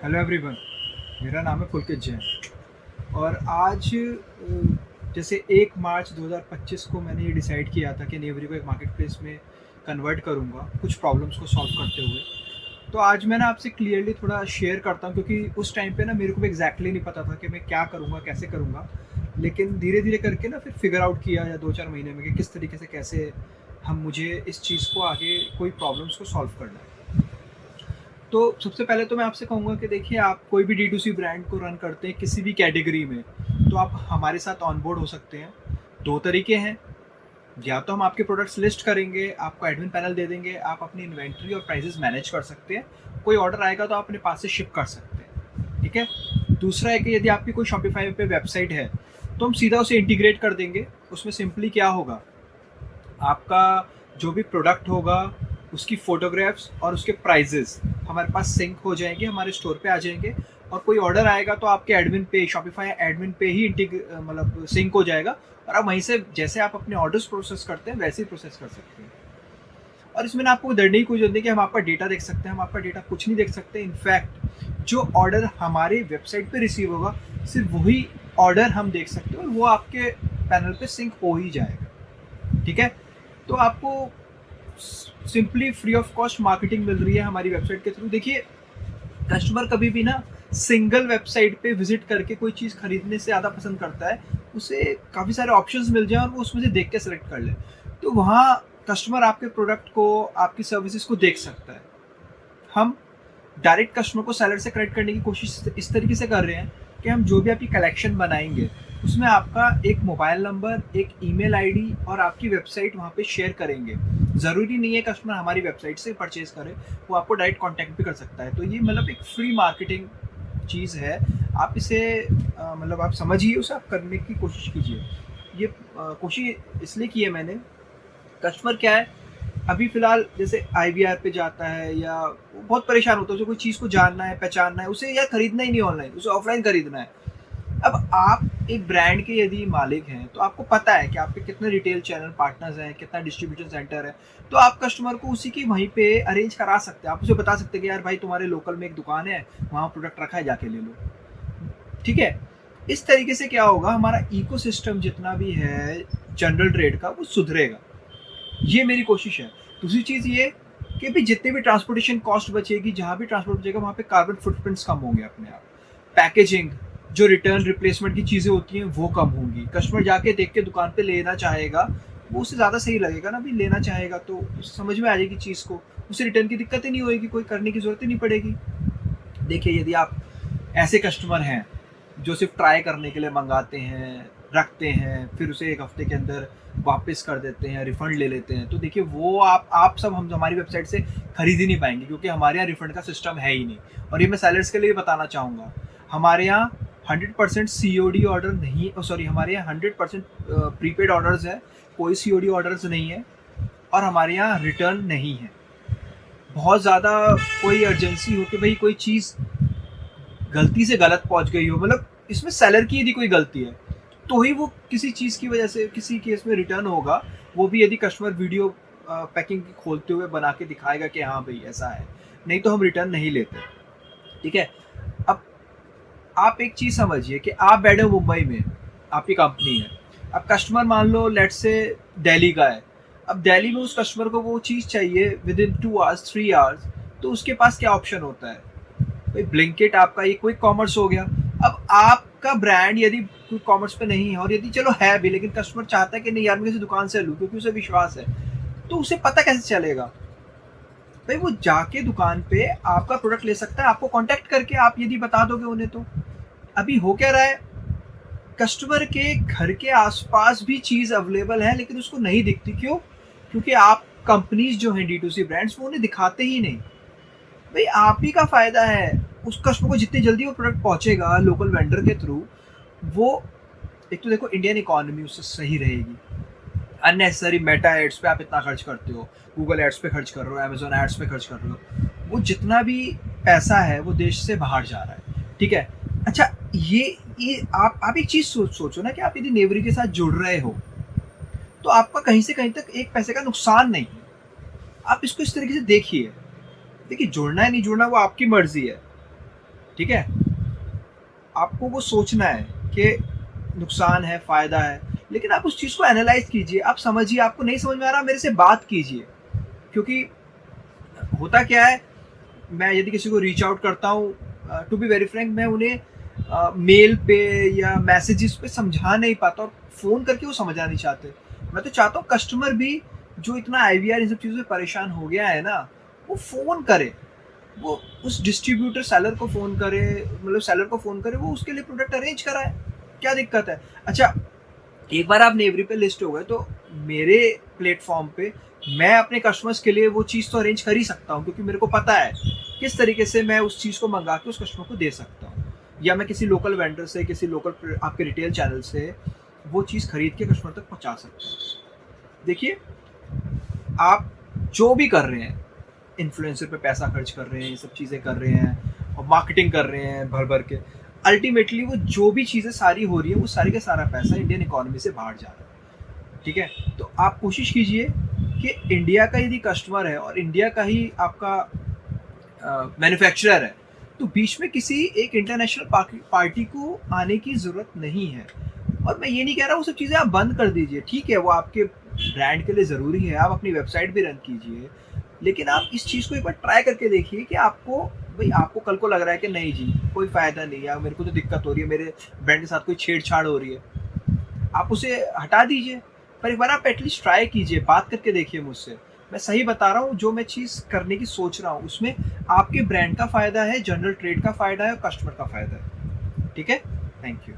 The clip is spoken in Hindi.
Hello everyone. मेरा नाम है पुलकित जैन और आज जैसे 1 मार्च 2025 को मैंने ये डिसाइड किया था कि नेवरी को एक मार्केट प्लेस में कन्वर्ट करूँगा कुछ प्रॉब्लम्स को सॉल्व करते हुए। तो आज मैं ना आपसे क्लियरली थोड़ा शेयर करता हूँ, क्योंकि उस टाइम पे ना मेरे को भी एग्जैक्टली नहीं पता था कि मैं क्या करूँगा, कैसे करूँगा। लेकिन धीरे धीरे करके ना फिर फिगर आउट किया या 2-4 महीने में कि किस तरीके से कैसे मुझे इस चीज़ को आगे कोई प्रॉब्लम्स को सॉल्व करना है। तो सबसे पहले तो मैं आपसे कहूँगा कि देखिए, आप कोई भी D2C ब्रांड को रन करते हैं किसी भी कैटेगरी में, तो आप हमारे साथ ऑनबोर्ड हो सकते हैं। 2 तरीके हैं, या तो हम आपके प्रोडक्ट्स लिस्ट करेंगे, आपको एडमिन पैनल दे देंगे, आप अपनी इन्वेंट्री और प्राइसेस मैनेज कर सकते हैं। कोई ऑर्डर आएगा तो आप अपने पास से शिप कर सकते हैं, ठीक है। दूसरा है कि यदि आपकी कोई शॉपिफाई पे वेबसाइट है तो हम सीधा उसे इंटीग्रेट कर देंगे। उसमें सिंपली क्या होगा, आपका जो भी प्रोडक्ट होगा उसकी फोटोग्राफ्स और उसके प्राइजेस हमारे पास सिंक हो जाएंगे, हमारे स्टोर पे आ जाएंगे। और कोई ऑर्डर आएगा तो आपके एडमिन पे, शॉपिफाई एडमिन पे ही मतलब सिंक हो जाएगा, और आप वहीं से जैसे आप अपने ऑर्डर्स प्रोसेस करते हैं वैसे ही प्रोसेस कर सकते हैं। और इसमें ना आपको डरने की कोई जरूरत नहीं कि हम आपका डेटा देख सकते हैं। हम आपका डेटा कुछ नहीं देख सकते। इनफैक्ट जो ऑर्डर हमारे वेबसाइट पे रिसीव होगा सिर्फ वही ऑर्डर हम देख सकते हैं, और वो आपके पैनल पे सिंक हो ही जाएगा, ठीक है। तो आपको simply free of cost marketing मिल रही है हमारी वेबसाइट के थ्रू। देखिए, कस्टमर कभी भी ना सिंगल वेबसाइट पे विजिट करके कोई चीज़ खरीदने से ज़्यादा पसंद करता है, उसे काफ़ी सारे ऑप्शंस मिल जाए और वो उसमें से देख के सेलेक्ट कर ले। तो वहाँ कस्टमर आपके प्रोडक्ट को, आपकी सर्विसेज को देख सकता है। हम डायरेक्ट कस्टमर को सेलर से कनेक्ट करने की कोशिश इस तरीके से कर रहे हैं कि हम जो भी आपकी कलेक्शन बनाएंगे उसमें आपका एक मोबाइल नंबर, एक ईमेल आईडी और आपकी वेबसाइट वहाँ पे शेयर करेंगे। ज़रूरी नहीं है कस्टमर हमारी वेबसाइट से परचेज करे, वो आपको डायरेक्ट कांटेक्ट भी कर सकता है। तो ये मतलब एक फ्री मार्केटिंग चीज़ है। आप इसे मतलब आप समझिए, उसे आप करने की कोशिश कीजिए। ये कोशिश इसलिए की है मैंने, कस्टमर क्या है, अभी फ़िलहाल जैसे IVR पे जाता है या वो बहुत परेशान होता है, उसे कोई चीज़ को जानना है, पहचानना है, उसे यार खरीदना ही नहीं ऑनलाइन, उसे ऑफलाइन खरीदना है। अब आप एक ब्रांड के यदि मालिक हैं तो आपको पता है कि आपके कितने रिटेल चैनल पार्टनर्स हैं, कितना डिस्ट्रीब्यूशन सेंटर है। तो आप कस्टमर को उसी की वहीं पे अरेंज करा सकते हैं। आप उसे बता सकते हैं कि यार भाई, तुम्हारे लोकल में एक दुकान है, वहाँ प्रोडक्ट रखा है, जाके ले लो, ठीक है। इस तरीके से क्या होगा, हमारा इकोसिस्टम जितना भी है जनरल ट्रेड का वो सुधरेगा। ये मेरी कोशिश है। दूसरी चीज़ ये कि भी जितने भी ट्रांसपोर्टेशन कॉस्ट बचेगी, जहाँ भी ट्रांसपोर्ट बचेगा वहाँ पे कार्बन फुटप्रिंट्स कम होंगे अपने आप। पैकेजिंग, जो रिटर्न रिप्लेसमेंट की चीज़ें होती हैं वो कम होंगी। कस्टमर जाके देख के दुकान पे लेना चाहेगा, वो उससे ज़्यादा सही लगेगा ना, भी लेना चाहेगा तो समझ में आ जाएगी चीज़ को, उसे रिटर्न की दिक्कत ही नहीं होगी, कोई करने की ज़रूरत ही नहीं पड़ेगी। देखिए, यदि आप ऐसे कस्टमर हैं जो सिर्फ ट्राई करने के लिए मंगाते हैं, रखते हैं, फिर उसे 1 हफ्ते के अंदर वापस कर देते हैं, रिफ़ंड ले लेते हैं, तो देखिए वो आप सब हम हमारी वेबसाइट से खरीद ही नहीं पाएंगे, क्योंकि हमारे यहाँ रिफ़ंड का सिस्टम है ही नहीं। और ये मैं सेलर्स के लिए भी बताना चाहूँगा, हमारे यहाँ 100% COD ऑर्डर नहीं, सॉरी, हमारे यहाँ 100% प्रीपेड ऑर्डर्स है, कोई COD ऑर्डर्स नहीं है, और हमारे यहाँ रिटर्न नहीं है। बहुत ज़्यादा कोई अर्जेंसी हो कि भाई कोई चीज़ गलती से गलत पहुंच गई हो, मतलब इसमें सेलर की यदि कोई गलती है तो ही वो किसी चीज़ की वजह से किसी केस में रिटर्न होगा, वो भी यदि कस्टमर वीडियो पैकिंग खोलते हुए बना के दिखाएगा कि हाँ भाई ऐसा है, नहीं तो हम रिटर्न नहीं लेते, ठीक है। अब आप एक चीज़ समझिए कि आप बैठे हो मुंबई में, आपकी कंपनी है, अब कस्टमर मान लो लेट्स से दिल्ली का है। अब दिल्ली में उस कस्टमर को वो चीज़ चाहिए विद इन 2 आवर्स 3 आवर्स, तो उसके पास क्या ऑप्शन होता है भाई, ब्लिंकिट आपका ये क्विक कॉमर्स हो गया। अब आपका ब्रांड यदि क्विक कॉमर्स पे नहीं है, और यदि चलो है भी, लेकिन कस्टमर चाहता है कि नहीं यार मैं किसी दुकान से लूँ क्योंकि उसे विश्वास है, तो उसे पता कैसे चलेगा भाई, वो जाके दुकान पे आपका प्रोडक्ट ले सकता है, आपको कांटेक्ट करके आप यदि बता दोगे उन्हें। तो अभी हो क्या रहा है, कस्टमर के घर के आसपास भी चीज़ अवेलेबल है लेकिन उसको नहीं दिखती। क्यों? क्योंकि आप कंपनीज जो हैं D2C ब्रांड्स, वो उन्हें दिखाते ही नहीं। भाई आप ही का फायदा है, उस कस्टमर को जितनी जल्दी वो प्रोडक्ट पहुंचेगा लोकल वेंडर के थ्रू, वो एक तो देखो इंडियन इकोनॉमी उससे सही रहेगी। अननेसेसरी मेटा एड्स पे आप इतना खर्च करते हो, गूगल एड्स पे खर्च कर रहे हो, अमेजोन एड्स पे खर्च कर रहे हो, वो जितना भी पैसा है वो देश से बाहर जा रहा है, ठीक है। अच्छा, ये आप एक चीज़ सोचो ना कि आप यदि नेवरी के साथ जुड़ रहे हो तो आपका कहीं से कहीं तक एक पैसे का नुकसान नहीं है। आप इसको इस तरीके से देखिए, देखिए जुड़ना है नहीं जुड़ना वो आपकी मर्जी है, ठीक है? आपको वो सोचना है कि नुकसान है, फ़ायदा है, लेकिन आप उस चीज़ को एनालाइज़ कीजिए, आप समझिए, आपको नहीं समझ में आ रहा मेरे से बात कीजिए। क्योंकि होता क्या है, मैं यदि किसी को रीच आउट करता हूँ, टू बी वेरी फ्रैंक, मैं उन्हें मेल पे या मैसेजेस पे समझा नहीं पाता, और फ़ोन करके वो समझना नहीं चाहते। मैं तो चाहता हूँ कस्टमर भी जो इतना आईवीआर इन सब चीज़ों से परेशान हो गया है ना, वो फ़ोन करे, वो उस डिस्ट्रीब्यूटर सेलर को फ़ोन करे, मतलब सेलर को फ़ोन करे, वो उसके लिए प्रोडक्ट अरेंज कराए। क्या दिक्कत है? अच्छा, एक बार आप नेवरी पे लिस्ट हो गए तो मेरे प्लेटफॉर्म पे मैं अपने कस्टमर्स के लिए वो चीज़ तो अरेंज कर ही सकता हूँ, क्योंकि मेरे को पता है किस तरीके से मैं उस चीज़ को मंगा के उस कस्टमर को दे सकता हूँ, या मैं किसी लोकल वेंडर से, किसी लोकल आपके रिटेल चैनल से वो चीज़ खरीद के कस्टमर तक पहुँचा सकता हूँ। देखिए, आप जो भी कर रहे हैं, इन्फ्लुएंसर पे पैसा खर्च कर रहे हैं, ये सब चीज़ें कर रहे हैं और मार्केटिंग कर रहे हैं भर भर के, अल्टीमेटली वो जो भी चीज़ें सारी हो रही है, वो सारी का सारा पैसा इंडियन इकोनॉमी से बाहर जा रहा है। ठीक है? तो आप कोशिश कीजिए कि इंडिया का यदि कस्टमर है और इंडिया का ही आपका मैन्युफैक्चरर है, तो बीच में किसी एक इंटरनेशनल पार्टी को आने की ज़रूरत नहीं है। और मैं ये नहीं कह रहा वो सब चीज़ें आप बंद कर दीजिए, ठीक है, वो आपके ब्रांड के लिए ज़रूरी है, आप अपनी वेबसाइट भी रन कीजिए, लेकिन आप इस चीज़ को एक बार ट्राई करके देखिए कि आपको कल को लग रहा है कि नहीं जी, कोई फ़ायदा नहीं है, मेरे को तो दिक्कत हो रही है, मेरे ब्रांड के साथ कोई छेड़छाड़ हो रही है, आप उसे हटा दीजिए। पर एक बार आप एटलीस्ट ट्राई कीजिए, बात करके देखिए मुझसे। मैं सही बता रहा हूँ, जो मैं चीज़ करने की सोच रहा हूँ उसमें आपके ब्रांड का फ़ायदा है, जनरल ट्रेड का फ़ायदा है और कस्टमर का फ़ायदा है। ठीक है? Thank you.